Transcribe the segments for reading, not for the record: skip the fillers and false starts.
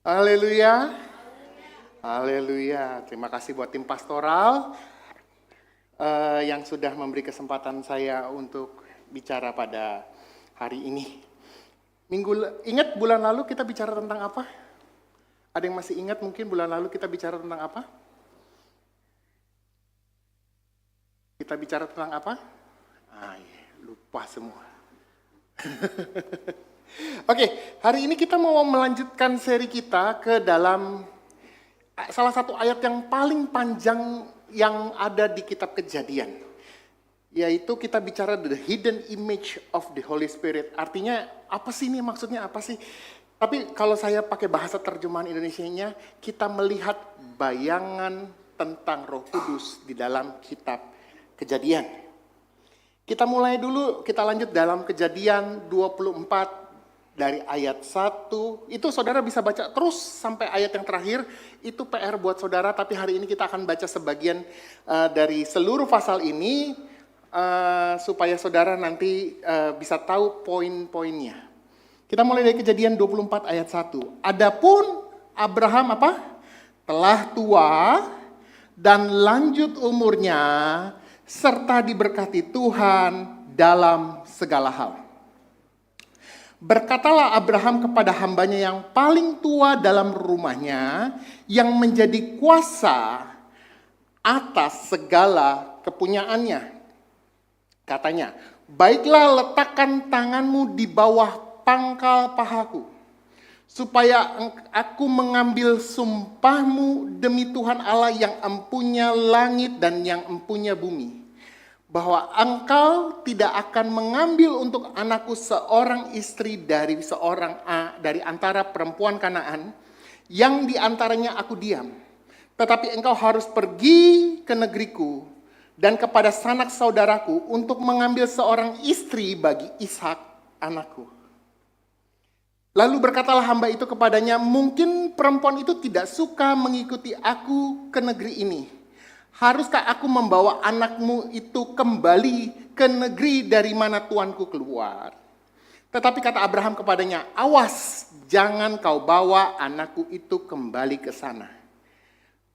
Haleluya. Haleluya. Terima kasih buat tim pastoral yang sudah memberi kesempatan saya untuk bicara pada hari ini. Ingat bulan lalu kita bicara tentang apa? Ada yang masih ingat mungkin bulan lalu kita bicara tentang apa? Kita bicara tentang apa? Lupa semua. Oke, hari ini kita mau melanjutkan seri kita ke dalam salah satu ayat yang paling panjang yang ada di kitab Kejadian. Yaitu kita bicara the hidden image of the Holy Spirit. Artinya apa sih ini, maksudnya apa sih? Tapi kalau saya pakai bahasa terjemahan Indonesianya, kita melihat bayangan tentang Roh Kudus di dalam kitab Kejadian. Kita mulai dulu, kita lanjut dalam Kejadian 24 dari ayat 1. Itu saudara bisa baca terus sampai ayat yang terakhir. Itu PR buat saudara, tapi hari ini kita akan baca sebagian dari seluruh pasal ini supaya saudara nanti bisa tahu poin-poinnya. Kita mulai dari Kejadian 24 ayat 1. Adapun Abraham telah tua dan lanjut umurnya, serta diberkati Tuhan dalam segala hal. Berkatalah Abraham kepada hambanya yang paling tua dalam rumahnya, yang menjadi kuasa atas segala kepunyaannya. Katanya, baiklah letakkan tanganmu di bawah pangkal pahaku, supaya aku mengambil sumpahmu demi Tuhan Allah yang empunya langit dan yang empunya bumi, bahwa engkau tidak akan mengambil untuk anakku seorang istri dari antara perempuan Kanaan yang diantaranya aku diam, tetapi engkau harus pergi ke negeriku dan kepada sanak saudaraku untuk mengambil seorang istri bagi Ishak anakku. Lalu berkatalah hamba itu kepadanya, mungkin perempuan itu tidak suka mengikuti aku ke negeri ini. Haruskah aku membawa anakmu itu kembali ke negeri dari mana tuanku keluar? Tetapi kata Abraham kepadanya, awas, jangan kau bawa anakku itu kembali ke sana.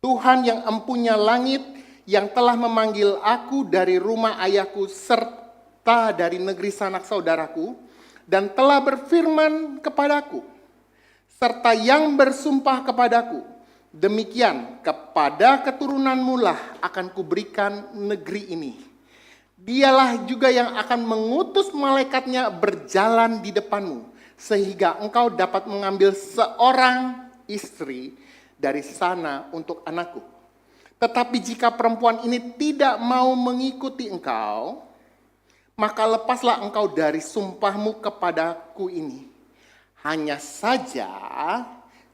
Tuhan yang empunya langit, yang telah memanggil aku dari rumah ayahku serta dari negeri sanak saudaraku, dan telah berfirman kepadaku, serta yang bersumpah kepadaku, demikian kepada keturunanmu lah akan kuberikan negeri ini. Dialah juga yang akan mengutus malaikatnya berjalan di depanmu, sehingga engkau dapat mengambil seorang istri dari sana untuk anakku. Tetapi jika perempuan ini tidak mau mengikuti engkau, maka lepaslah engkau dari sumpahmu kepadaku ini. Hanya saja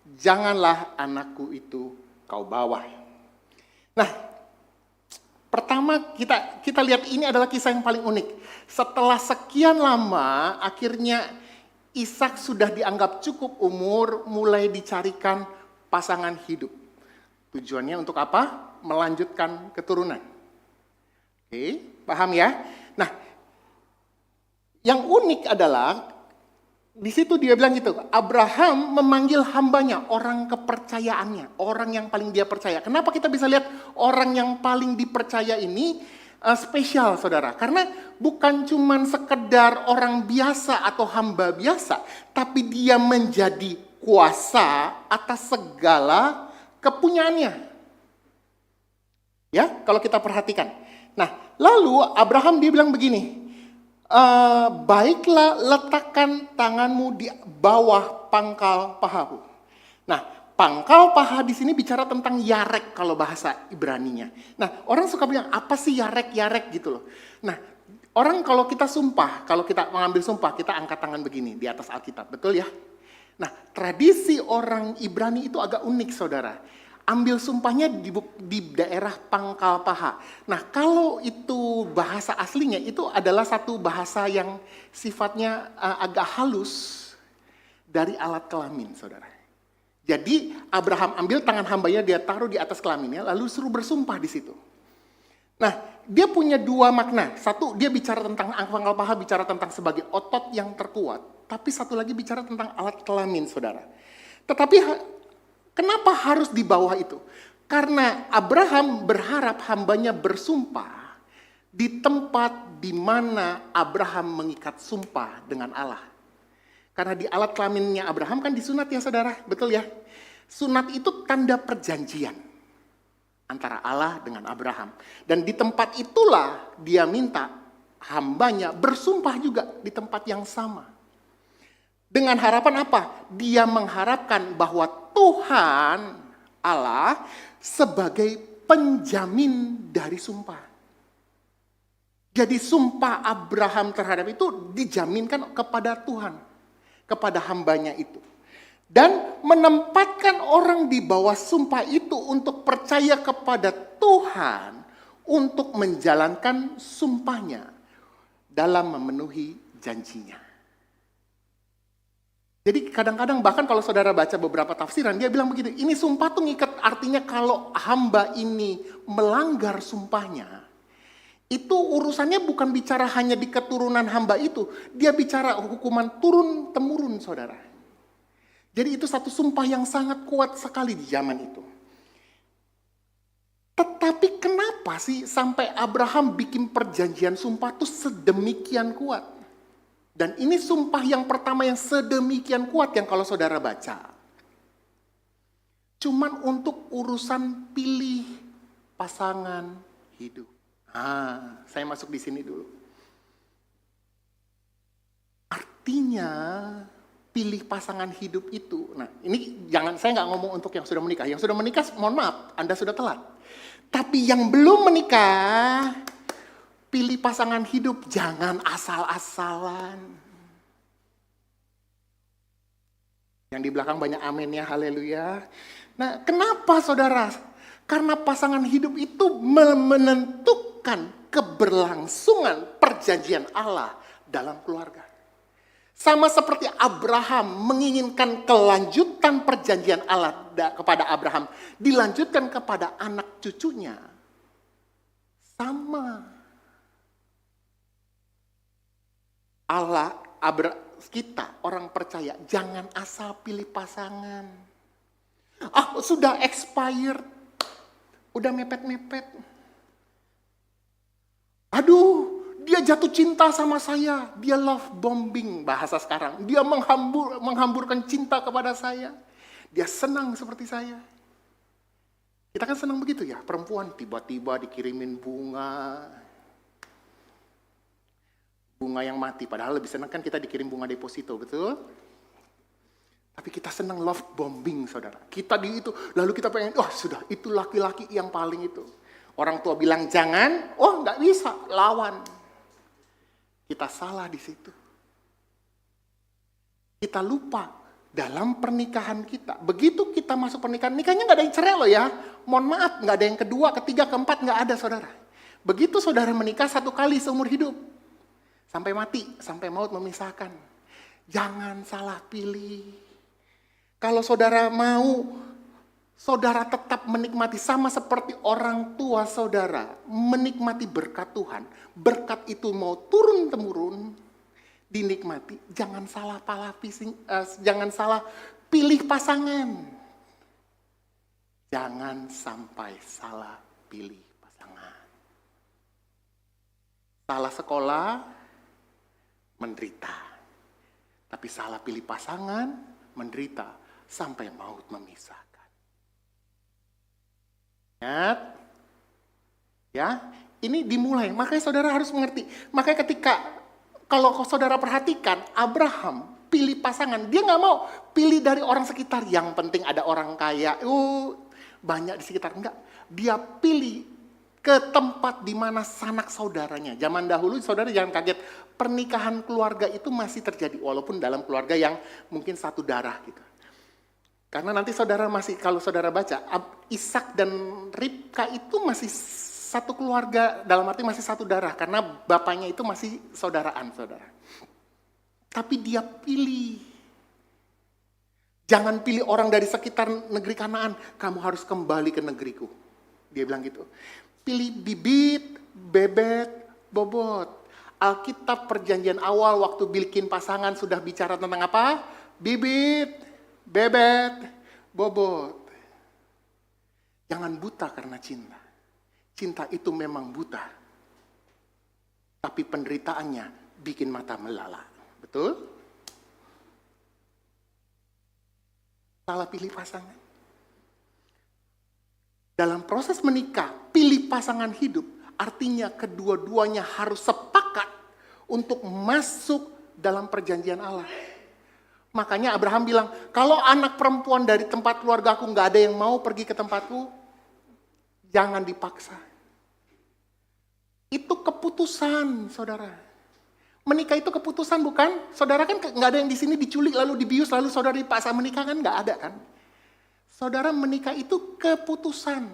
janganlah anakku itu kau bawa. Nah, pertama kita lihat ini adalah kisah yang paling unik. Setelah sekian lama, akhirnya Ishak sudah dianggap cukup umur, mulai dicarikan pasangan hidup. Tujuannya untuk apa? Melanjutkan keturunan. Oke, paham ya? Nah, yang unik adalah di situ dia bilang gitu, Abraham memanggil hambanya, orang kepercayaannya, orang yang paling dia percaya. Kenapa kita bisa lihat orang yang paling dipercaya ini spesial, saudara? Karena bukan cuma sekedar orang biasa atau hamba biasa, tapi dia menjadi kuasa atas segala kepunyaannya. Ya, kalau kita perhatikan. Nah, lalu Abraham dia bilang begini, baiklah letakkan tanganmu di bawah pangkal pahaku. Nah, pangkal paha di sini bicara tentang yarek kalau bahasa Ibraninya. Nah, orang suka bilang apa sih yarek gitu loh. Nah, orang kalau kita sumpah, kalau kita mengambil sumpah, kita angkat tangan begini di atas Alkitab, betul ya? Nah, tradisi orang Ibrani itu agak unik, saudara. Ambil sumpahnya di daerah pangkal paha. Nah, kalau itu bahasa aslinya, itu adalah satu bahasa yang sifatnya agak halus dari alat kelamin, saudara. Jadi Abraham ambil tangan hambanya, dia taruh di atas kelaminnya, lalu suruh bersumpah di situ. Nah, dia punya dua makna. Satu, dia bicara tentang pangkal paha, bicara tentang sebagai otot yang terkuat. Tapi satu lagi bicara tentang alat kelamin, saudara. Tetapi Kenapa harus di bawah itu? Karena Abraham berharap hambanya bersumpah di tempat di mana Abraham mengikat sumpah dengan Allah. Karena di alat kelaminnya Abraham kan disunat ya saudara, betul ya? Sunat itu tanda perjanjian antara Allah dengan Abraham. Dan di tempat itulah dia minta hambanya bersumpah juga di tempat yang sama. Dengan harapan apa? Dia mengharapkan bahwa Tuhan Allah sebagai penjamin dari sumpah. Jadi sumpah Abraham terhadap itu dijaminkan kepada Tuhan, kepada hambanya itu. Dan menempatkan orang di bawah sumpah itu untuk percaya kepada Tuhan untuk menjalankan sumpahnya dalam memenuhi janjinya. Jadi kadang-kadang bahkan kalau saudara baca beberapa tafsiran, dia bilang begitu, ini sumpah tuh ngikat, artinya kalau hamba ini melanggar sumpahnya, itu urusannya bukan bicara hanya di keturunan hamba itu, dia bicara hukuman turun-temurun saudara. Jadi itu satu sumpah yang sangat kuat sekali di zaman itu. Tetapi kenapa sih sampai Abraham bikin perjanjian sumpah tuh sedemikian kuat? Dan ini sumpah yang pertama yang sedemikian kuat yang kalau saudara baca. Cuman untuk urusan pilih pasangan hidup. Saya masuk di sini dulu. Artinya pilih pasangan hidup itu. Nah ini saya nggak ngomong untuk yang sudah menikah. Yang sudah menikah mohon maaf, Anda sudah telat. Tapi yang belum menikah, pilih pasangan hidup, jangan asal-asalan. Yang di belakang banyak amin ya, haleluya. Nah, kenapa saudara? Karena pasangan hidup itu menentukan keberlangsungan perjanjian Allah dalam keluarga. Sama seperti Abraham menginginkan kelanjutan perjanjian Allah kepada Abraham, dilanjutkan kepada anak cucunya. Sama. Allah, kita orang percaya jangan asal pilih pasangan. Sudah expired, udah mepet-mepet. Aduh, dia jatuh cinta sama saya, dia love bombing bahasa sekarang. Dia menghamburkan cinta kepada saya. Dia senang seperti saya. Kita kan senang begitu ya, perempuan tiba-tiba dikirimin bunga yang mati, padahal lebih senang kan kita dikirim bunga deposito, betul? Tapi kita senang love bombing, saudara. Kita di itu, lalu kita pengen, sudah, itu laki-laki yang paling itu. Orang tua bilang jangan, nggak bisa, lawan. Kita salah di situ. Kita lupa dalam pernikahan kita. Begitu kita masuk pernikahan, nikahnya nggak ada yang cerai loh ya. Mohon maaf, nggak ada yang kedua, ketiga, keempat, nggak ada saudara. Begitu saudara menikah satu kali seumur hidup. Sampai mati, sampai maut memisahkan. Jangan salah pilih. Kalau saudara mau, saudara tetap menikmati sama seperti orang tua saudara. Menikmati berkat Tuhan. Berkat itu mau turun-temurun, dinikmati. Jangan salah pilih pasangan. Jangan sampai salah pilih pasangan. Salah sekolah, menderita. Tapi salah pilih pasangan, menderita sampai maut memisahkan. Ingat? Ya, ini dimulai. Makanya saudara harus mengerti. Makanya kalau saudara perhatikan, Abraham pilih pasangan. Dia nggak mau pilih dari orang sekitar. Yang penting ada orang kaya. Banyak di sekitar. Enggak. Dia pilih ke tempat di mana sanak saudaranya. Zaman dahulu saudara jangan kaget, pernikahan keluarga itu masih terjadi walaupun dalam keluarga yang mungkin satu darah gitu. Karena nanti kalau saudara baca, Ishak dan Ribka itu masih satu keluarga, dalam arti masih satu darah karena bapaknya itu masih saudaraan, saudara. Tapi dia pilih. Jangan pilih orang dari sekitar negeri Kanaan, kamu harus kembali ke negeriku. Dia bilang gitu. Pilih bibit, bebet, bobot. Alkitab perjanjian awal waktu bikin pasangan sudah bicara tentang apa? Bibit, bebet, bobot. Jangan buta karena cinta. Cinta itu memang buta. Tapi penderitaannya bikin mata melala. Betul? Salah pilih pasangan. Dalam proses menikah, pilih pasangan hidup. Artinya kedua-duanya harus sepakat untuk masuk dalam perjanjian Allah. Makanya Abraham bilang, kalau anak perempuan dari tempat keluarga aku gak ada yang mau pergi ke tempatku, jangan dipaksa. Itu keputusan, saudara. Menikah itu keputusan, bukan? Saudara kan gak ada yang di sini diculik lalu dibius lalu saudara dipaksa menikah, kan gak ada kan? Saudara, menikah itu keputusan.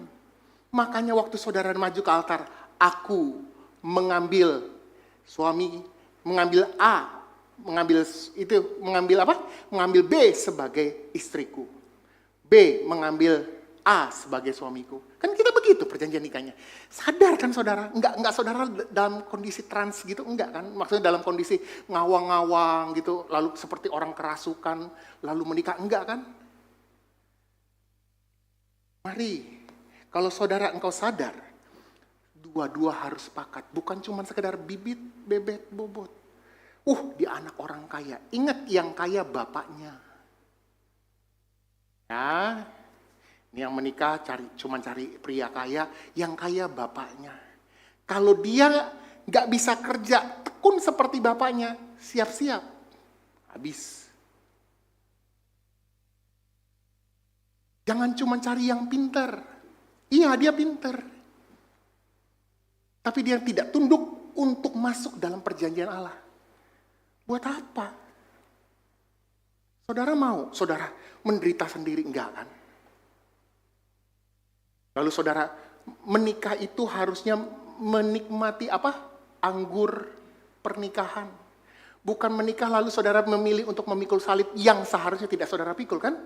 Makanya waktu saudara maju ke altar, aku mengambil suami, mengambil A, mengambil apa? Mengambil B sebagai istriku. B mengambil A sebagai suamiku. Kan kita begitu perjanjian nikahnya. Sadar kan saudara? Enggak saudara dalam kondisi trans gitu, enggak kan? Maksudnya dalam kondisi ngawang-ngawang gitu, lalu seperti orang kerasukan, lalu menikah, enggak kan? Mari, kalau saudara engkau sadar, dua-dua harus sepakat. Bukan cuma sekedar bibit, bebet, bobot. Dia anak orang kaya. Ingat yang kaya bapaknya. Ya, ini yang menikah cuma cari pria kaya, yang kaya bapaknya. Kalau dia gak bisa kerja, tekun seperti bapaknya, siap-siap. Habis. Jangan cuma cari yang pintar. Iya, dia pintar. Tapi dia tidak tunduk untuk masuk dalam perjanjian Allah. Buat apa? Saudara mau, saudara menderita sendiri, enggak kan? Lalu saudara menikah itu harusnya menikmati apa? Anggur pernikahan. Bukan menikah lalu saudara memilih untuk memikul salib yang seharusnya tidak saudara pikul, kan?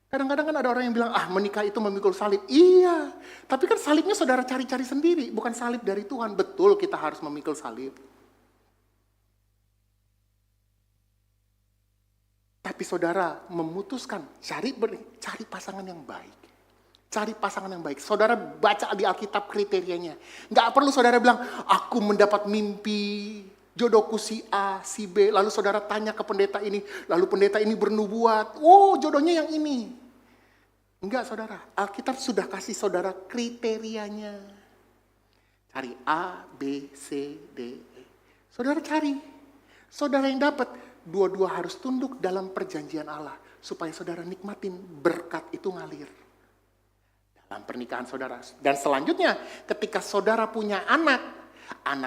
Kadang-kadang kan ada orang yang bilang, menikah itu memikul salib. Iya, tapi kan salibnya saudara cari-cari sendiri, bukan salib dari Tuhan. Betul, kita harus memikul salib. Tapi saudara memutuskan, cari pasangan yang baik. Cari pasangan yang baik. Saudara baca di Alkitab kriterianya. Nggak perlu saudara bilang, aku mendapat mimpi, jodohku si A, si B, lalu saudara tanya ke pendeta ini, lalu pendeta ini bernubuat, jodohnya yang ini. Enggak saudara, Alkitab sudah kasih saudara kriterianya. Cari A, B, C, D, E. Saudara cari. Saudara yang dapat, dua-dua harus tunduk dalam perjanjian Allah. Supaya saudara nikmatin berkat itu ngalir. Dalam pernikahan saudara. Dan selanjutnya, ketika saudara punya anak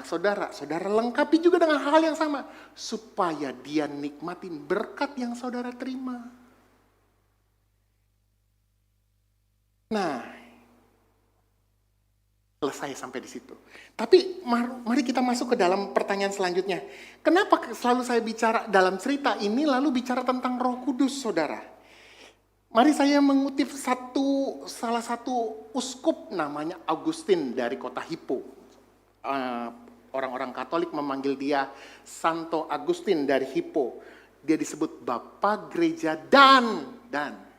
saudara lengkapi juga dengan hal yang sama. Supaya dia nikmatin berkat yang saudara terima. Nah, selesai sampai di situ. Tapi mari kita masuk ke dalam pertanyaan selanjutnya. Kenapa selalu saya bicara dalam cerita ini lalu bicara tentang Roh Kudus, saudara? Mari saya mengutip salah satu uskup namanya Augustin dari kota Hippo. Orang-orang Katolik memanggil dia Santo Agustin dari Hippo. Dia disebut Bapak Gereja dan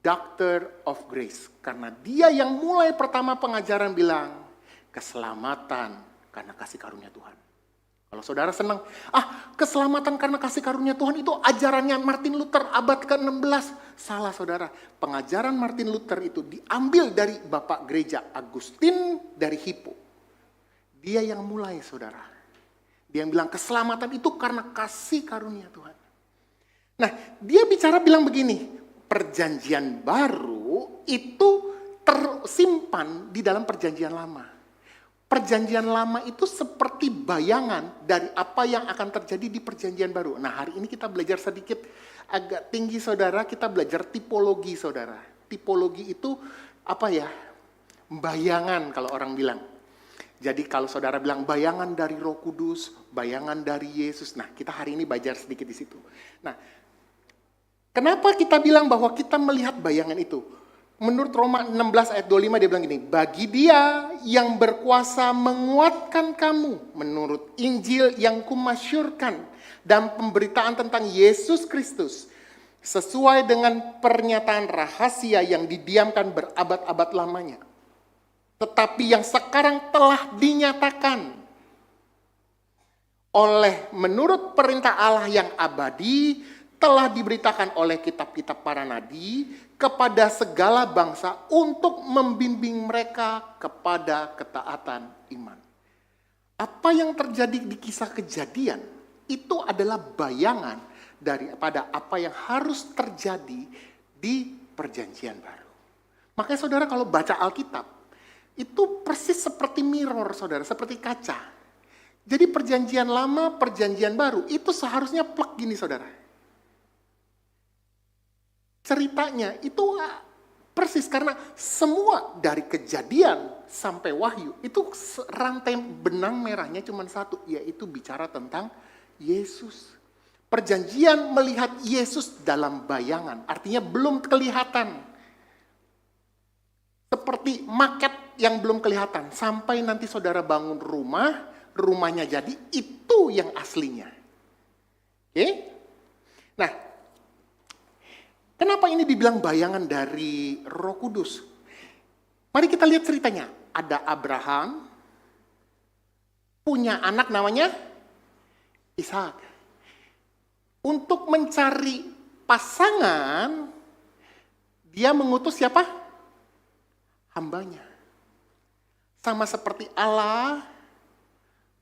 Doctor of Grace. Karena dia yang mulai pertama pengajaran bilang, keselamatan karena kasih karunia Tuhan. Kalau saudara senang, keselamatan karena kasih karunia Tuhan itu ajarannya Martin Luther abad ke-16. Salah saudara, pengajaran Martin Luther itu diambil dari Bapak Gereja Agustin dari Hippo. Dia yang mulai saudara. Dia yang bilang keselamatan itu karena kasih karunia Tuhan. Nah, dia bilang begini, perjanjian baru itu tersimpan di dalam perjanjian lama. Perjanjian lama itu seperti bayangan dari apa yang akan terjadi di perjanjian baru. Nah, hari ini kita belajar sedikit agak tinggi saudara, kita belajar tipologi saudara. Tipologi itu apa ya? Bayangan kalau orang bilang. Jadi kalau saudara bilang bayangan dari Roh Kudus, bayangan dari Yesus. Nah, kita hari ini belajar sedikit di situ. Nah, kenapa kita bilang bahwa kita melihat bayangan itu? Menurut Roma 16 ayat 25 dia bilang gini, bagi dia yang berkuasa menguatkan kamu menurut Injil yang kumasyurkan dan pemberitaan tentang Yesus Kristus. sesuai dengan pernyataan rahasia yang didiamkan berabad-abad lamanya, tetapi yang sekarang telah dinyatakan oleh menurut perintah Allah yang abadi, telah diberitakan oleh kitab-kitab para nabi kepada segala bangsa untuk membimbing mereka kepada ketaatan iman. Apa yang terjadi di kisah Kejadian itu adalah bayangan daripada apa yang harus terjadi di Perjanjian Baru. Makanya saudara kalau baca Alkitab, itu persis seperti mirror saudara, seperti kaca. Jadi Perjanjian Lama, Perjanjian Baru, itu seharusnya plek gini saudara. Ceritanya itu persis karena semua dari Kejadian sampai Wahyu, itu rantai benang merahnya cuma satu, yaitu bicara tentang Yesus. Perjanjian melihat Yesus dalam bayangan, artinya belum kelihatan. Seperti maket yang belum kelihatan. Sampai nanti saudara bangun rumah, rumahnya jadi, itu yang aslinya. Oke? Nah, kenapa ini dibilang bayangan dari Roh Kudus? Mari kita lihat ceritanya. Ada Abraham, punya anak namanya Ishak. Untuk mencari pasangan, dia mengutus siapa? Hambanya. Sama seperti Allah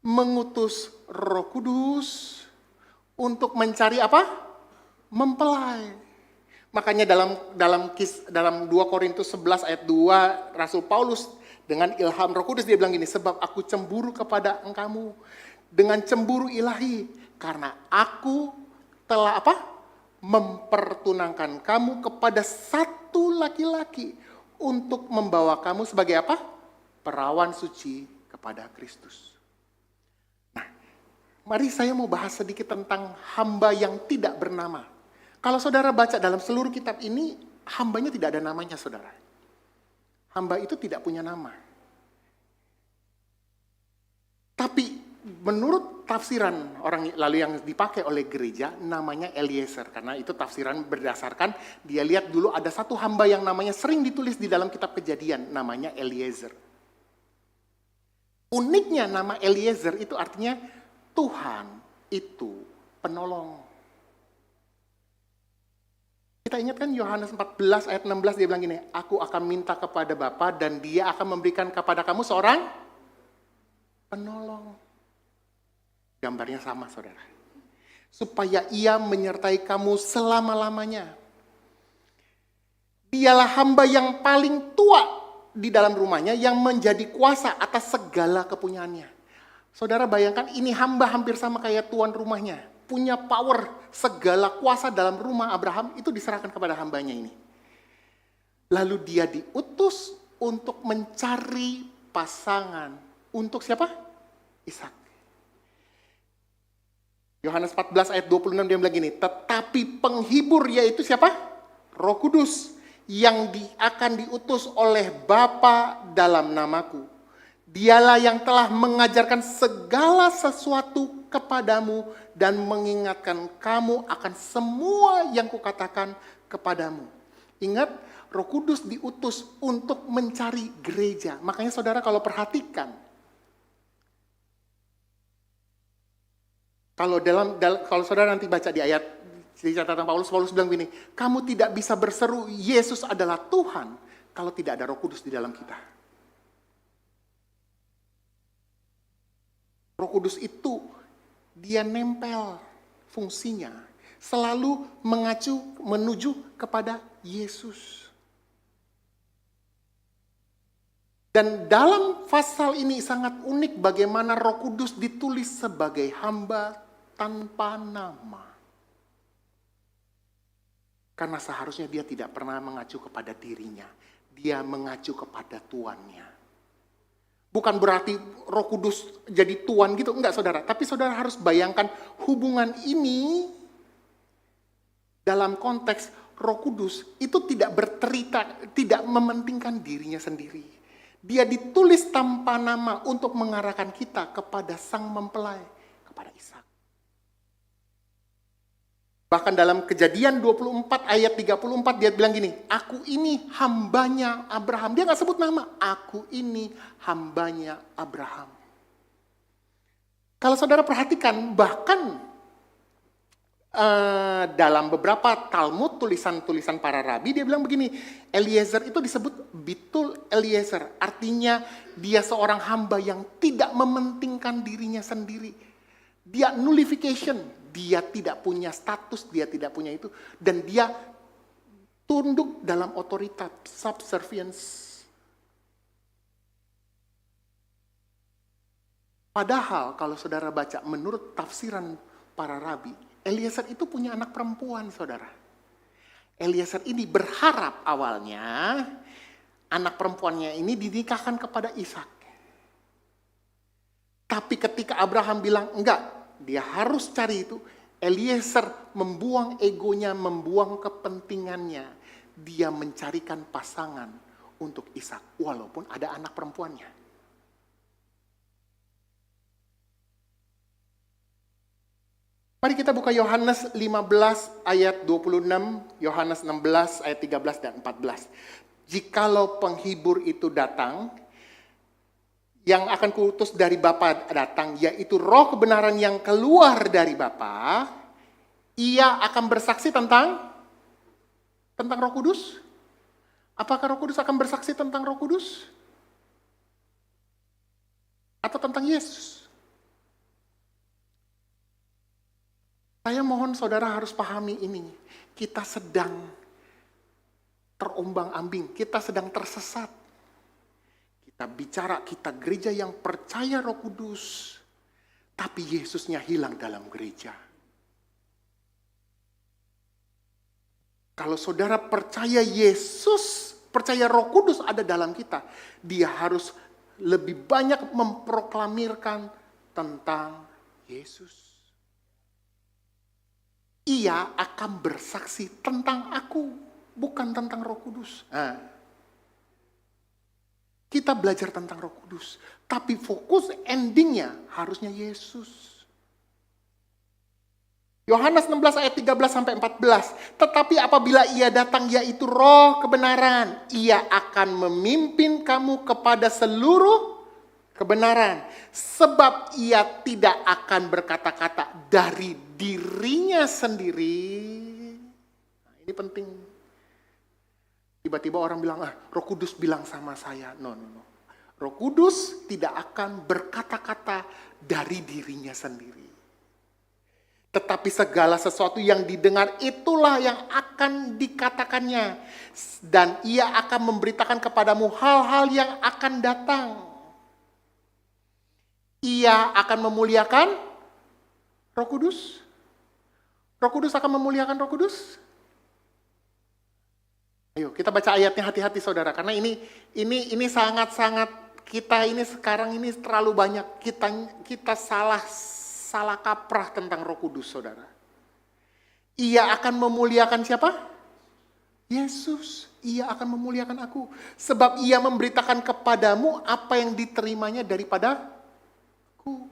mengutus Roh Kudus untuk mencari apa? Mempelai. Makanya dalam 2 Korintus 11 ayat 2, Rasul Paulus dengan ilham Roh Kudus dia bilang gini, sebab aku cemburu kepada engkamu dengan cemburu ilahi, karena aku telah apa? Mempertunangkan kamu kepada satu laki-laki untuk membawa kamu sebagai apa? Perawan suci kepada Kristus. Nah, mari saya mau bahas sedikit tentang hamba yang tidak bernama. Kalau saudara baca dalam seluruh kitab ini, hambanya tidak ada namanya saudara. Hamba itu tidak punya nama. Tapi menurut tafsiran orang lalu yang dipakai oleh gereja, namanya Eliezer. Karena itu tafsiran berdasarkan, dia lihat dulu ada satu hamba yang namanya sering ditulis di dalam kitab Kejadian, namanya Eliezer. Uniknya nama Eliezer itu artinya Tuhan itu penolong. Kita ingat kan Yohanes 14 ayat 16 dia bilang gini, aku akan minta kepada Bapa dan dia akan memberikan kepada kamu seorang penolong. Gambarnya sama saudara. Supaya ia menyertai kamu selama-lamanya. Dialah hamba yang paling tua di dalam rumahnya yang menjadi kuasa atas segala kepunyaannya. Saudara bayangkan ini hamba hampir sama kayak tuan rumahnya. Punya power, segala kuasa dalam rumah Abraham itu diserahkan kepada hambanya ini. Lalu dia diutus untuk mencari pasangan. Untuk siapa? Ishak. Yohanes 14 ayat 26 dia bilang gini, tetapi penghibur yaitu siapa? Roh Kudus yang akan diutus oleh Bapa dalam namaku. Dialah yang telah mengajarkan segala sesuatu kepadamu dan mengingatkan kamu akan semua yang kukatakan kepadamu. Ingat, Roh Kudus diutus untuk mencari gereja. Makanya saudara kalau perhatikan, kalau saudara nanti baca di ayat di catatan Paulus bilang gini, kamu tidak bisa berseru Yesus adalah Tuhan kalau tidak ada Roh Kudus di dalam kita. Roh Kudus itu dia nempel fungsinya, selalu menuju kepada Yesus. Dan dalam pasal ini sangat unik bagaimana Roh Kudus ditulis sebagai hamba tanpa nama. Karena seharusnya dia tidak pernah mengacu kepada dirinya. Dia mengacu kepada tuannya. Bukan berarti Roh Kudus jadi tuan gitu, enggak saudara. Tapi saudara harus bayangkan hubungan ini dalam konteks Roh Kudus itu tidak mementingkan dirinya sendiri. Dia ditulis tanpa nama untuk mengarahkan kita kepada sang mempelai, kepada Ishak. Bahkan dalam Kejadian 24 ayat 34 dia bilang gini, aku ini hambanya Abraham. Dia gak sebut nama, aku ini hambanya Abraham. Kalau saudara perhatikan, bahkan dalam beberapa Talmud, tulisan-tulisan para rabi, dia bilang begini, Eliezer itu disebut Bitul Eliezer. Artinya dia seorang hamba yang tidak mementingkan dirinya sendiri. Dia nullification, dia tidak punya status, dia tidak punya itu. Dan dia tunduk dalam otoritas, subservience. Padahal kalau saudara baca menurut tafsiran para rabi, Eliezer itu punya anak perempuan, saudara. Eliezer ini berharap awalnya anak perempuannya ini dinikahkan kepada Ishak. Tapi ketika Abraham bilang enggak, dia harus cari itu, Eliezer membuang egonya, membuang kepentingannya. Dia mencarikan pasangan untuk Ishak, walaupun ada anak perempuannya. Mari kita buka Yohanes 15 ayat 26, Yohanes 16 ayat 13 dan 14. Jikalau penghibur itu datang, yang akan kuutus dari Bapa datang, yaitu roh kebenaran yang keluar dari Bapa, ia akan bersaksi tentang Roh Kudus. Apakah Roh Kudus akan bersaksi tentang Roh Kudus? Atau tentang Yesus? Saya mohon saudara harus pahami ini. Kita sedang terombang-ambing, kita sedang tersesat. Kita bicara, kita gereja yang percaya Roh Kudus, tapi Yesusnya hilang dalam gereja. Kalau saudara percaya Yesus, percaya Roh Kudus ada dalam kita, dia harus lebih banyak memproklamirkan tentang Yesus. Ia akan bersaksi tentang aku, bukan tentang Roh Kudus. Nah, kita belajar tentang Roh Kudus, tapi fokus endingnya harusnya Yesus. Yohanes 16 ayat 13 sampai 14. Tetapi apabila ia datang, yaitu roh kebenaran, ia akan memimpin kamu kepada seluruh kebenaran. Sebab ia tidak akan berkata-kata dari dirinya sendiri. Nah, ini penting. Tiba-tiba orang bilang, Roh Kudus bilang sama saya. No. Roh Kudus tidak akan berkata-kata dari dirinya sendiri. Tetapi segala sesuatu yang didengar itulah yang akan dikatakannya. Dan ia akan memberitakan kepadamu hal-hal yang akan datang. Ia akan memuliakan Roh Kudus. Roh Kudus akan memuliakan Roh Kudus. Ayo kita baca ayatnya hati-hati saudara. Karena ini sangat-sangat, kita ini sekarang ini terlalu banyak. Kita salah kaprah tentang Roh Kudus, saudara. Ia akan memuliakan siapa? Yesus. Ia akan memuliakan aku. Sebab ia memberitakan kepadamu apa yang diterimanya daripada aku.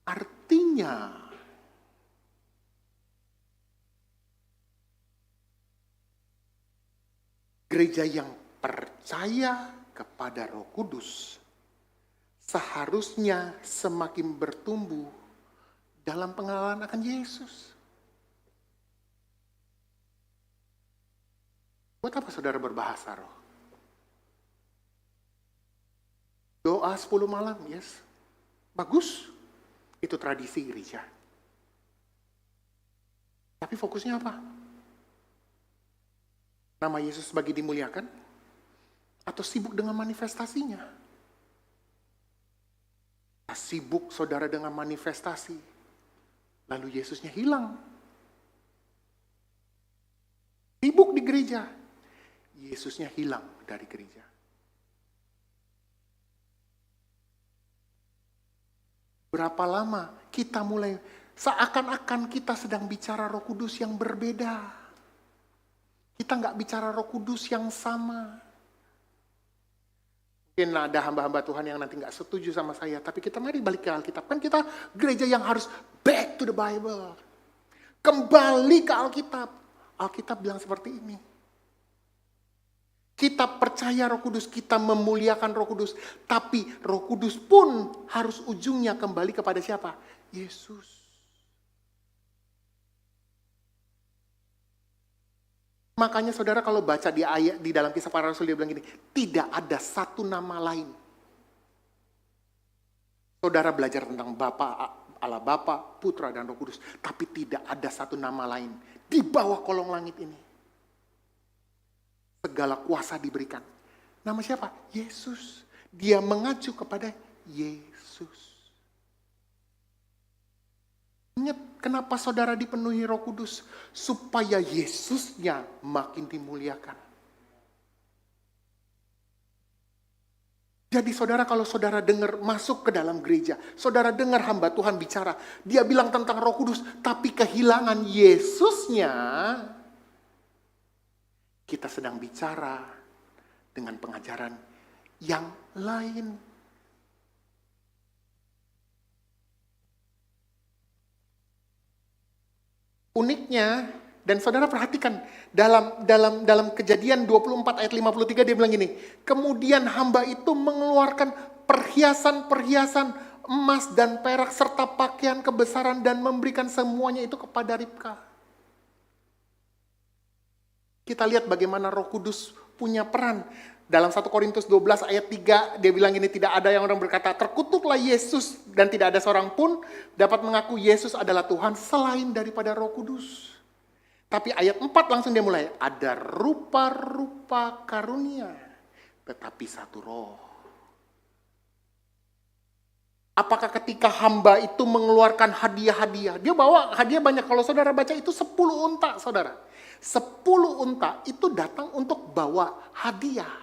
Artinya, gereja yang percaya kepada Roh Kudus seharusnya semakin bertumbuh dalam pengenalan akan Yesus. Buat apa saudara berbahasa roh? Doa 10 malam, yes. Bagus. Itu tradisi gereja. Tapi fokusnya apa? Nama Yesus sebagai dimuliakan? Atau sibuk dengan manifestasinya? Sibuk saudara dengan manifestasi, lalu Yesusnya hilang. Sibuk di gereja, Yesusnya hilang dari gereja. Berapa lama kita mulai seakan-akan kita sedang bicara Roh Kudus yang berbeda. Kita nggak bicara Roh Kudus yang sama. Mungkin ada hamba-hamba Tuhan yang nanti nggak setuju sama saya, tapi kita mari balik ke Alkitab. Kan kita gereja yang harus back to the Bible. Kembali ke Alkitab. Alkitab bilang seperti ini. Kita percaya Roh Kudus, kita memuliakan Roh Kudus. Tapi Roh Kudus pun harus ujungnya kembali kepada siapa? Yesus. Makanya saudara kalau baca di ayat di dalam Kisah Para Rasul dia bilang gini, tidak ada satu nama lain. Saudara belajar tentang Allah Bapa, Putra dan Roh Kudus, tapi tidak ada satu nama lain di bawah kolong langit ini. Segala kuasa diberikan. Nama siapa? Yesus. Dia mengacu kepada Yesus. Ingat kenapa saudara dipenuhi Roh Kudus? Supaya Yesusnya makin dimuliakan. Jadi saudara kalau saudara dengar masuk ke dalam gereja, saudara dengar hamba Tuhan bicara, dia bilang tentang Roh Kudus, tapi kehilangan Yesusnya, kita sedang bicara dengan pengajaran yang lain. Uniknya, dan saudara perhatikan, dalam Kejadian 24 ayat 53 dia bilang gini, kemudian hamba itu mengeluarkan perhiasan-perhiasan emas dan perak serta pakaian kebesaran dan memberikan semuanya itu kepada Ribka. Kita lihat bagaimana Roh Kudus punya peran. Dalam 1 Korintus 12 ayat 3 dia bilang gini, tidak ada yang orang berkata terkutuklah Yesus dan tidak ada seorang pun dapat mengaku Yesus adalah Tuhan selain daripada Roh Kudus. Tapi ayat 4 langsung dia mulai, ada rupa-rupa karunia tetapi satu roh. Apakah ketika hamba itu mengeluarkan hadiah-hadiah, dia bawa hadiah banyak. Kalau saudara baca itu 10 unta saudara. 10 unta itu datang untuk bawa hadiah.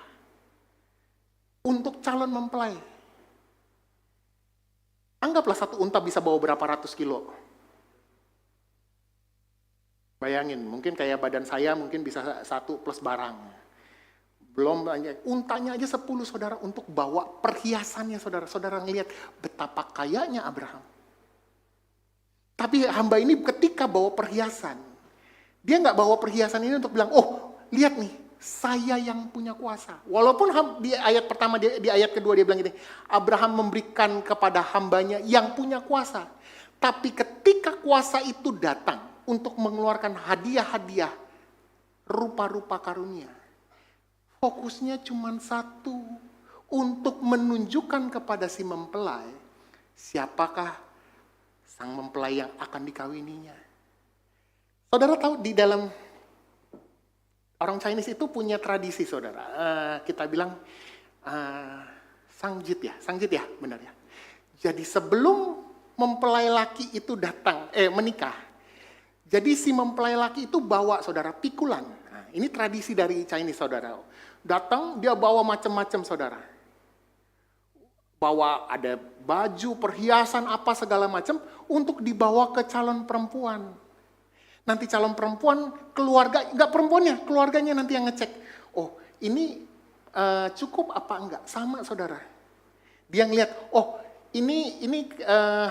Untuk calon mempelai. Anggaplah satu unta bisa bawa berapa ratus kilo. Bayangin, mungkin kayak badan saya mungkin bisa 1 plus barang. Belum banyak, untanya aja 10 saudara untuk bawa perhiasannya saudara. Saudara ngelihat betapa kayanya Abraham. Tapi hamba ini ketika bawa perhiasan, dia nggak bawa perhiasan ini untuk bilang, oh lihat nih, saya yang punya kuasa. Walaupun di ayat pertama, di ayat kedua dia bilang gini, Abraham memberikan kepada hambanya yang punya kuasa. Tapi ketika kuasa itu datang untuk mengeluarkan hadiah-hadiah, rupa-rupa karunia, fokusnya cuma satu, untuk menunjukkan kepada si mempelai, siapakah sang mempelai yang akan dikawininya. Saudara tahu di dalam orang Chinese itu punya tradisi saudara, kita bilang sangjit ya, benar ya. Jadi sebelum mempelai laki itu datang, menikah, jadi si mempelai laki itu bawa saudara pikulan. Nah, ini tradisi dari Chinese saudara. Datang dia bawa macam-macam saudara. Bawa ada baju, perhiasan, apa segala macam untuk dibawa ke calon perempuan. Nanti calon perempuan, keluarga, enggak perempuannya, keluarganya nanti yang ngecek. Oh ini cukup apa enggak? Sama saudara. Dia ngeliat, oh ini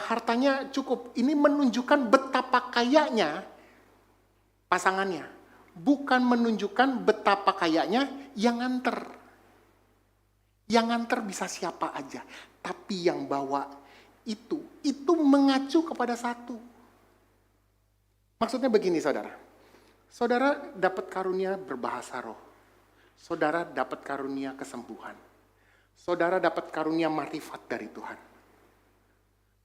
hartanya cukup. Ini menunjukkan betapa kayanya pasangannya. Bukan menunjukkan betapa kayanya yang nganter. Yang nganter bisa siapa aja. Tapi yang bawa itu mengacu kepada satu. Maksudnya begini saudara. Saudara dapat karunia berbahasa roh. Saudara dapat karunia kesembuhan. Saudara dapat karunia marifat dari Tuhan.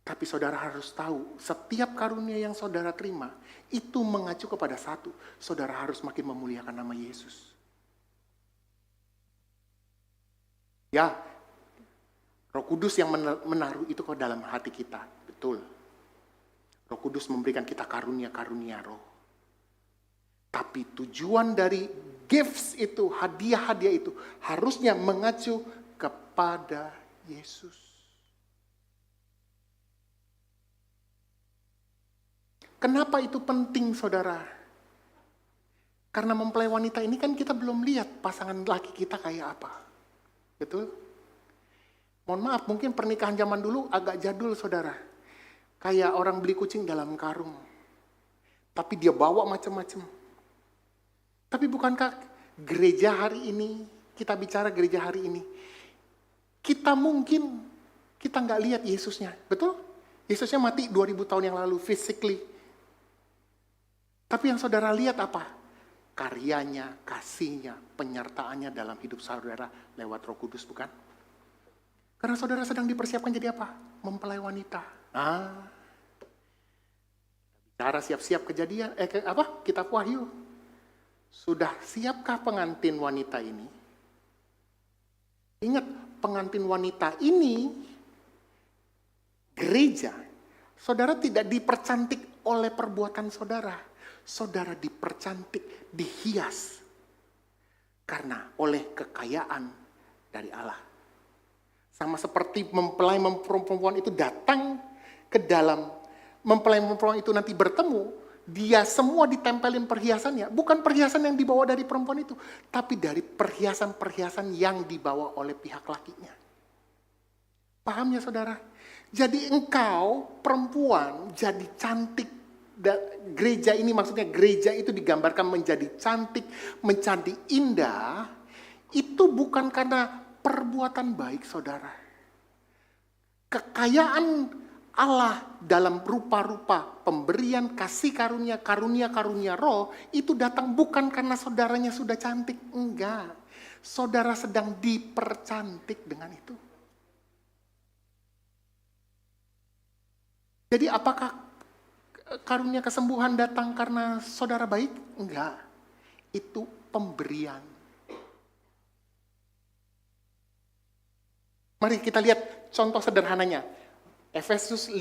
Tapi saudara harus tahu, setiap karunia yang saudara terima, itu mengacu kepada satu. Saudara harus makin memuliakan nama Yesus. Ya, Roh Kudus yang menaruh itu ke dalam hati kita. Betul. Roh Kudus memberikan kita karunia-karunia roh. Tapi tujuan dari gifts itu, hadiah-hadiah itu, harusnya mengacu kepada Yesus. Kenapa itu penting saudara? Karena mempelai wanita ini kan kita belum lihat pasangan laki kita kayak apa. Betul? Mohon maaf, mungkin pernikahan zaman dulu agak jadul saudara. Kayak orang beli kucing dalam karung. Tapi dia bawa macam-macam. Tapi bukankah gereja hari ini, kita bicara gereja hari ini, kita nggak lihat Yesusnya, betul? Yesusnya mati 2000 tahun yang lalu, physically. Tapi yang saudara lihat apa? Karyanya, kasihnya, penyertaannya dalam hidup saudara lewat Roh Kudus, bukan? Karena saudara sedang dipersiapkan jadi apa? Mempelai wanita. Cara siap-siap kejadian, Kitab Wahyu. Sudah siapkah pengantin wanita ini? Ingat, pengantin wanita ini, gereja, saudara tidak dipercantik oleh perbuatan saudara. Saudara dipercantik, dihias. Karena oleh kekayaan dari Allah. Sama seperti mempelai perempuan itu datang ke dalam, mempelai perempuan itu nanti bertemu, dia semua ditempelin perhiasannya. Bukan perhiasan yang dibawa dari perempuan itu, tapi dari perhiasan-perhiasan yang dibawa oleh pihak lakinya. Paham ya saudara? Jadi engkau perempuan jadi cantik. Gereja ini maksudnya gereja itu digambarkan menjadi cantik, menjadi indah. Itu bukan karena perbuatan baik saudara. Kekayaan Allah dalam rupa-rupa pemberian kasih karunia roh itu datang bukan karena saudaranya sudah cantik. Enggak. Saudara sedang dipercantik dengan itu. Jadi apakah karunia kesembuhan datang karena saudara baik? Enggak. Itu pemberian. Mari kita lihat contoh sederhananya. Efesus 5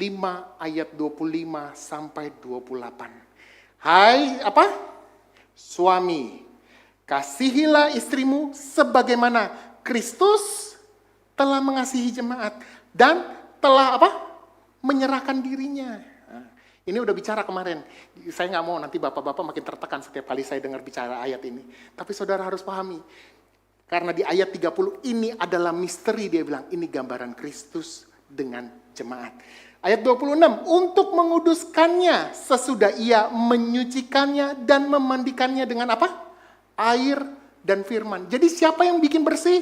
ayat 25 sampai 28. Hai suami, kasihilah istrimu sebagaimana Kristus telah mengasihi jemaat dan telah menyerahkan dirinya. Ini udah bicara kemarin. Saya nggak mau nanti bapak-bapak makin tertekan setiap kali saya dengar bicara ayat ini. Tapi saudara harus pahami. Karena di ayat 30 ini adalah misteri, dia bilang ini gambaran Kristus dengan jemaat. Ayat 26, untuk menguduskannya sesudah ia menyucikannya dan memandikannya dengan apa? Air dan firman. Jadi siapa yang bikin bersih?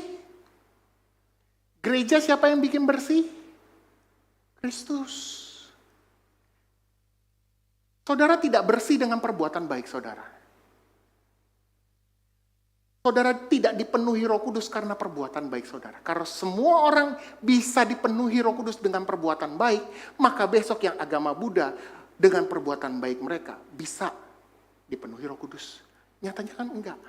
Gereja siapa yang bikin bersih? Kristus. Saudara tidak bersih dengan perbuatan baik saudara. Saudara tidak dipenuhi Roh Kudus karena perbuatan baik saudara. Karena semua orang bisa dipenuhi Roh Kudus dengan perbuatan baik, maka besok yang agama Buddha dengan perbuatan baik mereka bisa dipenuhi Roh Kudus. Nyatanya kan enggak.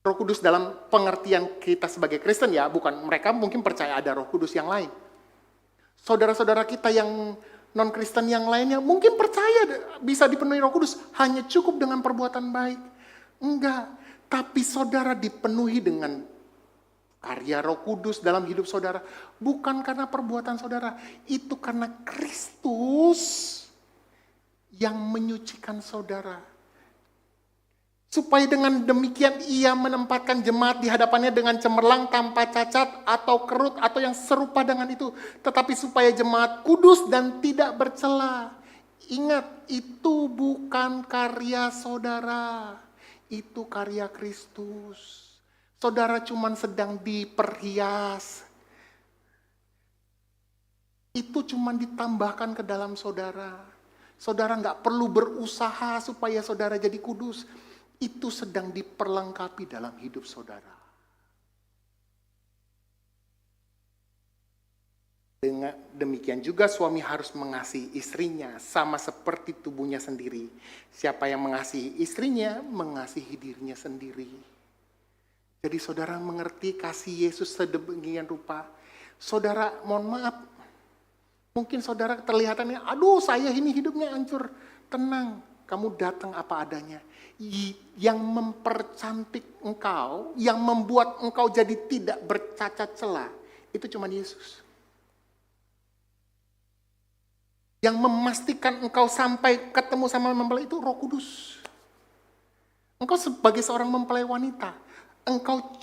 Roh Kudus dalam pengertian kita sebagai Kristen ya, bukan mereka mungkin percaya ada Roh Kudus yang lain. Saudara-saudara kita yang non-Kristen yang lainnya mungkin percaya bisa dipenuhi Roh Kudus hanya cukup dengan perbuatan baik. Enggak, tapi saudara dipenuhi dengan karya Roh Kudus dalam hidup saudara bukan karena perbuatan saudara, itu karena Kristus yang menyucikan saudara. Supaya dengan demikian ia menempatkan jemaat di hadapannya dengan cemerlang tanpa cacat atau kerut atau yang serupa dengan itu. Tetapi supaya jemaat kudus dan tidak bercela. Ingat, itu bukan karya saudara. Itu karya Kristus. Saudara cuma sedang diperhias. Itu cuma ditambahkan ke dalam saudara. Saudara nggak perlu berusaha supaya saudara jadi kudus. Itu sedang diperlengkapi dalam hidup saudara. Dengan demikian juga suami harus mengasihi istrinya sama seperti tubuhnya sendiri. Siapa yang mengasihi istrinya, mengasihi dirinya sendiri. Jadi saudara mengerti kasih Yesus sedemikian rupa. Saudara, mohon maaf, mungkin saudara terlihatannya, aduh saya ini hidupnya hancur. Tenang, kamu datang apa adanya. Yang mempercantik engkau, yang membuat engkau jadi tidak bercacat celah, itu cuma Yesus. Yang memastikan engkau sampai ketemu sama mempelai itu Roh Kudus. Engkau sebagai seorang mempelai wanita, engkau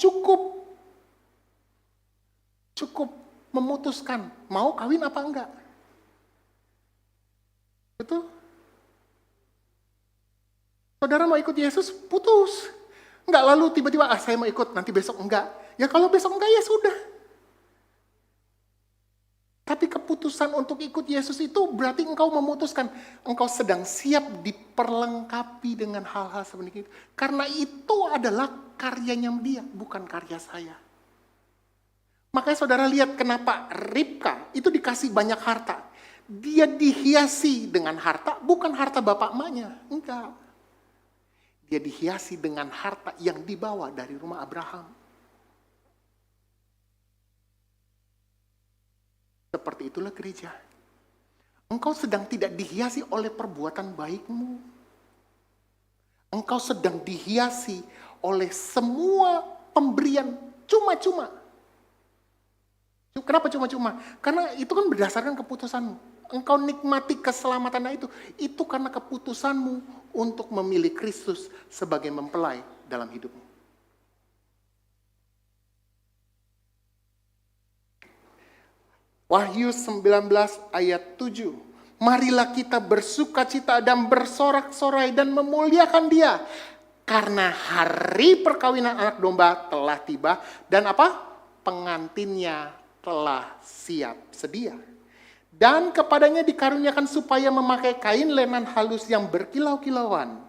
cukup memutuskan mau kawin apa enggak. Betul? Saudara mau ikut Yesus, putus. Enggak lalu tiba-tiba, saya mau ikut, nanti besok enggak. Ya kalau besok enggak, ya sudah. Tapi keputusan untuk ikut Yesus itu berarti engkau memutuskan. Engkau sedang siap diperlengkapi dengan hal-hal seperti itu. Karena itu adalah karyanya dia, bukan karya saya. Makanya saudara lihat kenapa Ribka itu dikasih banyak harta. Dia dihiasi dengan harta, bukan harta bapak emaknya. Enggak. Dia dihiasi dengan harta yang dibawa dari rumah Abraham. Seperti itulah gereja. Engkau sedang tidak dihiasi oleh perbuatan baikmu. Engkau sedang dihiasi oleh semua pemberian cuma-cuma. Kenapa cuma-cuma? Karena itu kan berdasarkan keputusanmu. Engkau nikmati keselamatan itu karena keputusanmu untuk memilih Kristus sebagai mempelai dalam hidupmu. Wahyu 19 ayat 7. Marilah kita bersukacita dan bersorak-sorai dan memuliakan Dia. Karena hari perkawinan anak domba telah tiba dan apa? Pengantinnya telah siap sedia. Dan kepadanya dikaruniakan supaya memakai kain lenan halus yang berkilau-kilauan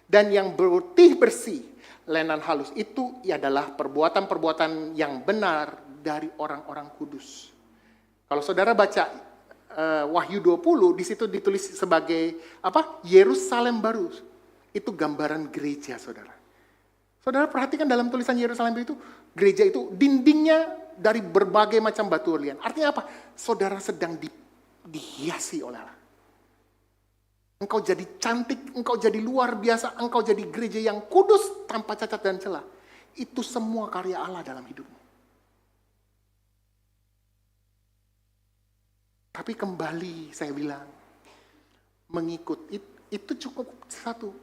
dan yang putih bersih. Lenan halus itu adalah perbuatan-perbuatan yang benar dari orang-orang kudus. Kalau saudara baca Wahyu 20, di situ ditulis sebagai apa? Yerusalem baru. Itu gambaran gereja, saudara. Saudara perhatikan dalam tulisan Yerusalem itu, gereja itu dindingnya dari berbagai macam batu lian. Artinya apa? Saudara sedang dihiasi oleh Allah. Engkau jadi cantik, engkau jadi luar biasa, engkau jadi gereja yang kudus tanpa cacat dan celah. Itu semua karya Allah dalam hidupmu. Tapi kembali saya bilang, mengikut itu cukup satu.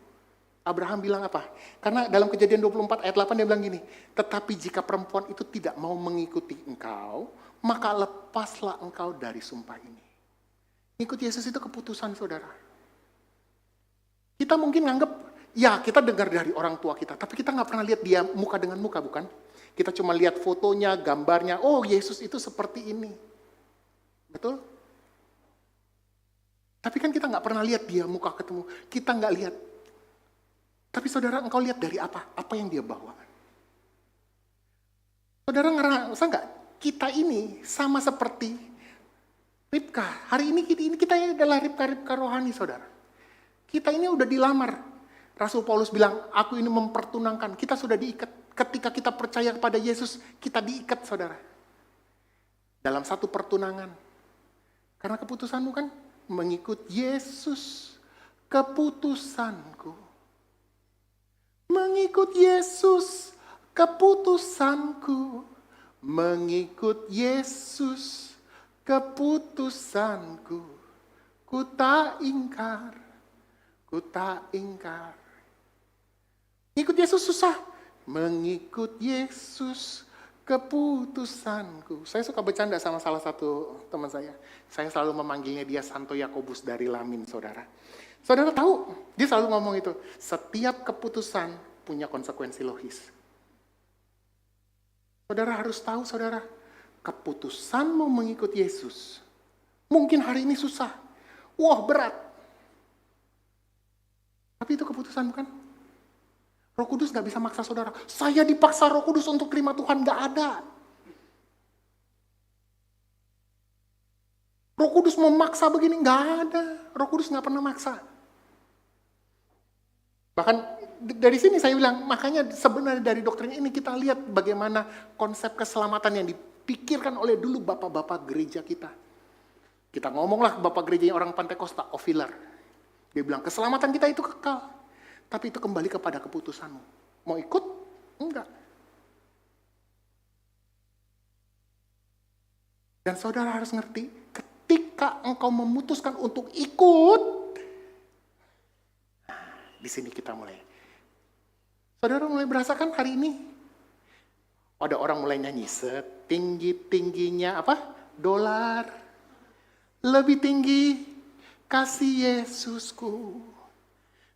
Abraham bilang apa? Karena dalam Kejadian 24 ayat 8 dia bilang gini, tetapi jika perempuan itu tidak mau mengikuti engkau, maka lepaslah engkau dari sumpah ini. Ikut Yesus itu keputusan saudara. Kita mungkin nganggap, ya kita dengar dari orang tua kita, tapi kita nggak pernah lihat dia muka dengan muka, bukan? Kita cuma lihat fotonya, gambarnya, oh Yesus itu seperti ini. Betul? Tapi kan kita nggak pernah lihat dia muka ketemu, kita nggak lihat. Tapi saudara, engkau lihat dari apa? Apa yang dia bawa? Saudara ngerasa nggak? Kita ini sama seperti Ribka. Hari ini kita adalah Ribka rohani, saudara. Kita ini udah dilamar. Rasul Paulus bilang, aku ini mempertunangkan. Kita sudah diikat. Ketika kita percaya kepada Yesus, kita diikat, saudara. Dalam satu pertunangan. Karena keputusanmu kan mengikut Yesus. Keputusanku. Mengikut Yesus. Keputusanku. Mengikut Yesus. Keputusanku, ku tak ingkar. Ikut Yesus susah. Mengikut Yesus, keputusanku. Saya suka bercanda sama salah satu teman saya. Saya selalu memanggilnya dia Santo Yakobus dari Lamin, saudara. Saudara tahu, dia selalu ngomong itu. Setiap keputusan punya konsekuensi logis. Saudara harus tahu, saudara. Keputusanmu mengikut Yesus. Mungkin hari ini susah. Wah, berat. Tapi itu keputusan, bukan? Roh Kudus gak bisa maksa saudara. Saya dipaksa Roh Kudus untuk terima Tuhan, gak ada. Roh Kudus memaksa begini, gak ada. Roh Kudus gak pernah maksa. Bahkan dari sini saya bilang, makanya sebenarnya dari doktrin ini kita lihat bagaimana konsep keselamatan yang dipikirkan oleh dulu bapak-bapak gereja kita. Kita ngomonglah bapak gereja orang Pantekosta, Ovilar. Dia bilang, keselamatan kita itu kekal. Tapi itu kembali kepada keputusanmu. Mau ikut? Enggak. Dan saudara harus ngerti, ketika engkau memutuskan untuk ikut, di sini kita mulai. Saudara mulai merasakan hari ini, ada orang mulai nyanyi, setinggi-tingginya apa? Dolar. Lebih tinggi kasih Yesusku,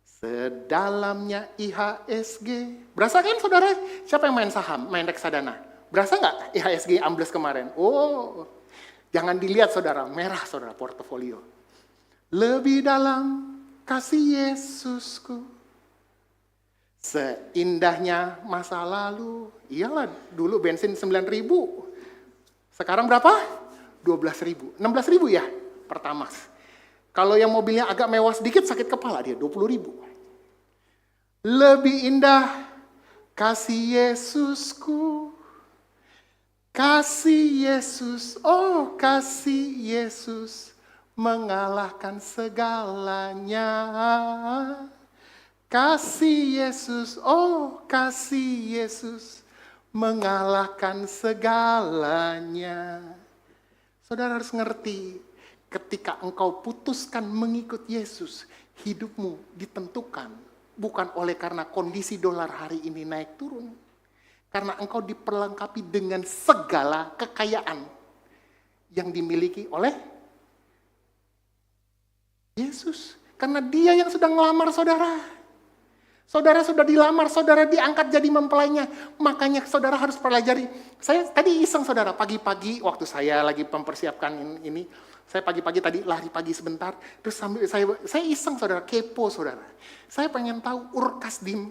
sedalamnya IHSG. Berasa kan saudara? Siapa yang main saham, main reksadana? Berasa nggak IHSG ambles kemarin? Oh, jangan dilihat saudara, merah saudara portofolio. Lebih dalam kasih Yesusku, seindahnya masa lalu. Iyalah, dulu bensin 9.000. Sekarang berapa? 12.000. 16.000 ya Pertamax. Kalau yang mobilnya agak mewah sedikit sakit kepala dia 20.000. Lebih indah kasih Yesusku. Kasih Yesus, oh kasih Yesus mengalahkan segalanya. Kasih Yesus, oh kasih Yesus mengalahkan segalanya. Saudara harus ngerti, ketika engkau putuskan mengikut Yesus, hidupmu ditentukan bukan oleh karena kondisi dolar hari ini naik turun. Karena engkau diperlengkapi dengan segala kekayaan yang dimiliki oleh Yesus. Karena dia yang sedang melamar saudara. Saudara sudah dilamar, saudara diangkat jadi mempelainya. Makanya saudara harus pelajari. Saya tadi iseng saudara, pagi-pagi waktu saya lagi mempersiapkan ini. Saya pagi-pagi tadi lari pagi sebentar. Terus sambil saya iseng saudara, kepo saudara. Saya pengen tahu Ur-Kasdim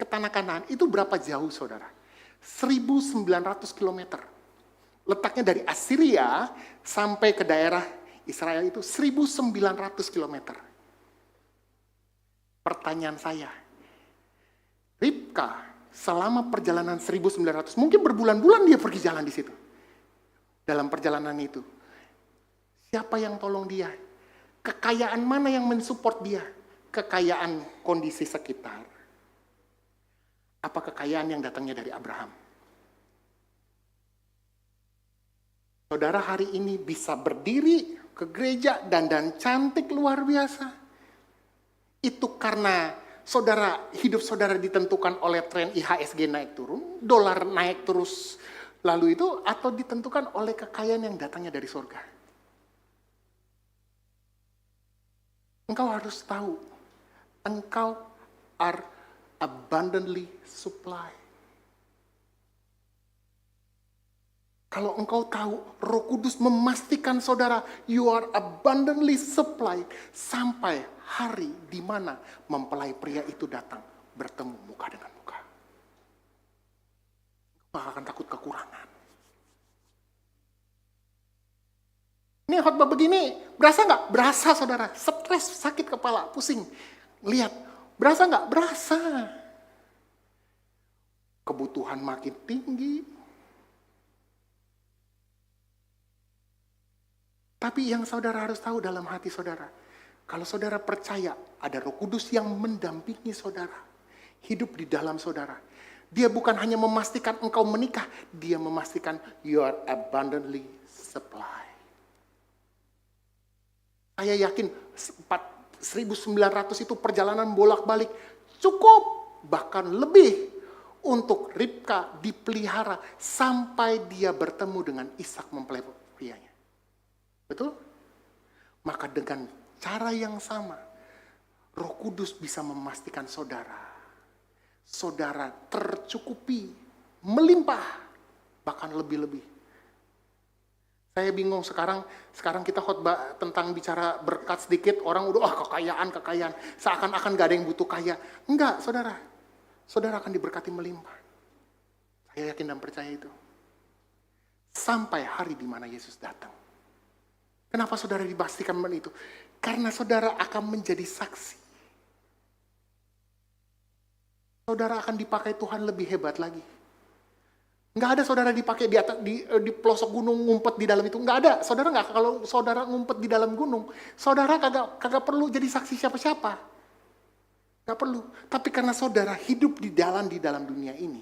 ke tanah Kanaan itu berapa jauh saudara. 1.900 km. Letaknya dari Assyria sampai ke daerah Israel itu 1.900 km. Pertanyaan saya, Ribka selama perjalanan 1.900, mungkin berbulan-bulan dia pergi jalan di situ. Dalam perjalanan itu, siapa yang tolong dia? Kekayaan mana yang mensupport dia? Kekayaan kondisi sekitar. Apa kekayaan yang datangnya dari Abraham? Saudara hari ini bisa berdiri ke gereja dan cantik luar biasa. Itu karena saudara, hidup saudara ditentukan oleh tren IHSG naik turun, dolar naik terus lalu itu, atau ditentukan oleh kekayaan yang datangnya dari surga. Engkau harus tahu, engkau are abundantly supply. Kalau engkau tahu, Roh Kudus memastikan saudara, you are abundantly supplied sampai hari di mana mempelai pria itu datang bertemu muka dengan muka. Engkau akan takut kekurangan. Ini khotbah begini, berasa nggak? Berasa saudara, stres, sakit kepala, pusing. Lihat, berasa nggak? Berasa. Kebutuhan makin tinggi. Tapi yang saudara harus tahu dalam hati saudara, kalau saudara percaya ada Roh Kudus yang mendampingi saudara, hidup di dalam saudara. Dia bukan hanya memastikan engkau menikah, dia memastikan you are abundantly supplied. Saya yakin 1.900 itu perjalanan bolak-balik cukup, bahkan lebih untuk Ribka dipelihara sampai dia bertemu dengan Ishak mempelai prianya. Betul? Maka dengan cara yang sama, Roh Kudus bisa memastikan saudara tercukupi, melimpah, bahkan lebih-lebih. Saya bingung sekarang kita khotbah tentang bicara berkat sedikit, orang udah kekayaan, seakan-akan gak ada yang butuh kaya. Enggak, saudara akan diberkati melimpah. Saya yakin dan percaya itu. Sampai hari di mana Yesus datang. Kenapa saudara dipastikan itu? Karena saudara akan menjadi saksi. Saudara akan dipakai Tuhan lebih hebat lagi. Nggak ada saudara dipakai di atas di pelosok gunung ngumpet di dalam itu. Nggak ada. Saudara nggak, kalau saudara ngumpet di dalam gunung, saudara kagak perlu jadi saksi siapa-siapa. Nggak perlu. Tapi karena saudara hidup di dalam dunia ini,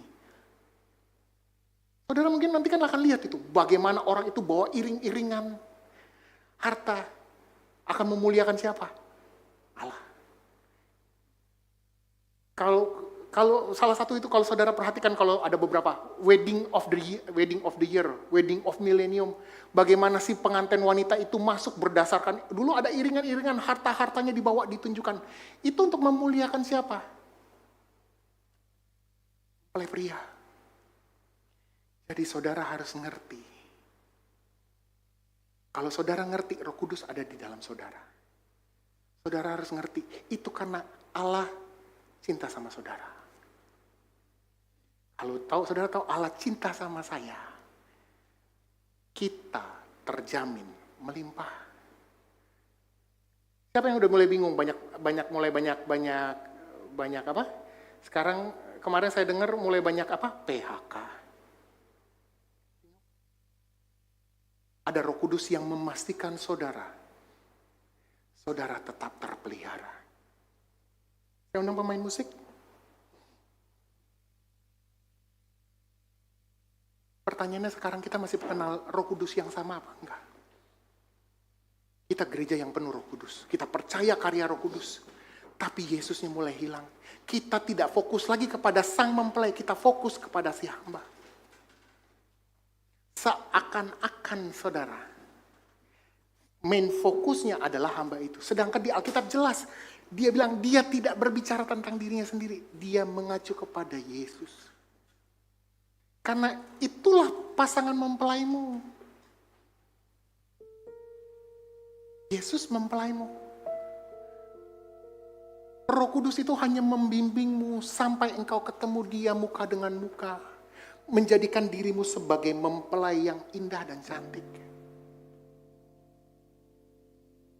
saudara mungkin nanti kan akan lihat itu bagaimana orang itu bawa iring-iringan harta, akan memuliakan siapa? Allah. Kalau salah satu itu kalau saudara perhatikan kalau ada beberapa wedding of the year, wedding of millennium, bagaimana sih pengantin wanita itu masuk berdasarkan dulu ada iringan-iringan harta-hartanya dibawa ditunjukkan. Itu untuk memuliakan siapa? Oleh pria. Jadi saudara harus ngerti. Kalau saudara ngerti Roh Kudus ada di dalam saudara. Saudara harus ngerti itu karena Allah cinta sama saudara. Kalau saudara tahu Allah cinta sama saya, kita terjamin melimpah. Siapa yang udah mulai bingung banyak apa? Sekarang kemarin saya dengar mulai banyak apa? PHK. Ada Roh Kudus yang memastikan saudara tetap terpelihara. Saya undang pemain musik. Pertanyaannya sekarang kita masih kenal Roh Kudus yang sama apa? Enggak. Kita gereja yang penuh Roh Kudus. Kita percaya karya Roh Kudus. Tapi Yesusnya mulai hilang. Kita tidak fokus lagi kepada sang mempelai. Kita fokus kepada si hamba. Seakan-akan saudara. Main fokusnya adalah hamba itu. Sedangkan di Alkitab jelas. Dia bilang dia tidak berbicara tentang dirinya sendiri. Dia mengacu kepada Yesus. Karena itulah pasangan mempelaimu. Yesus mempelaimu. Roh Kudus itu hanya membimbingmu sampai engkau ketemu dia muka dengan muka. Menjadikan dirimu sebagai mempelai yang indah dan cantik.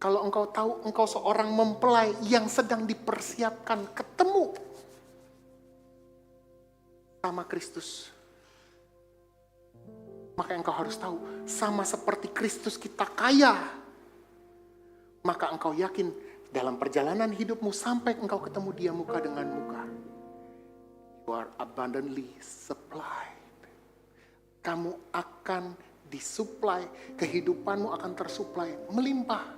Kalau engkau tahu engkau seorang mempelai yang sedang dipersiapkan ketemu sama Kristus. Maka engkau harus tahu, sama seperti Kristus kita kaya. Maka engkau yakin dalam perjalanan hidupmu sampai engkau ketemu dia muka dengan muka. You are abundantly supplied. Kamu akan disuplai, kehidupanmu akan tersuplai, melimpah.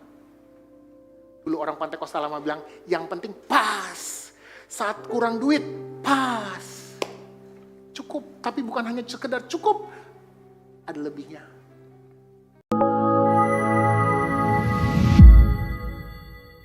Dulu orang Pantai Kosta Lama bilang, yang penting pas. Saat kurang duit, pas. Cukup, tapi bukan hanya sekedar cukup. Ada lebihnya.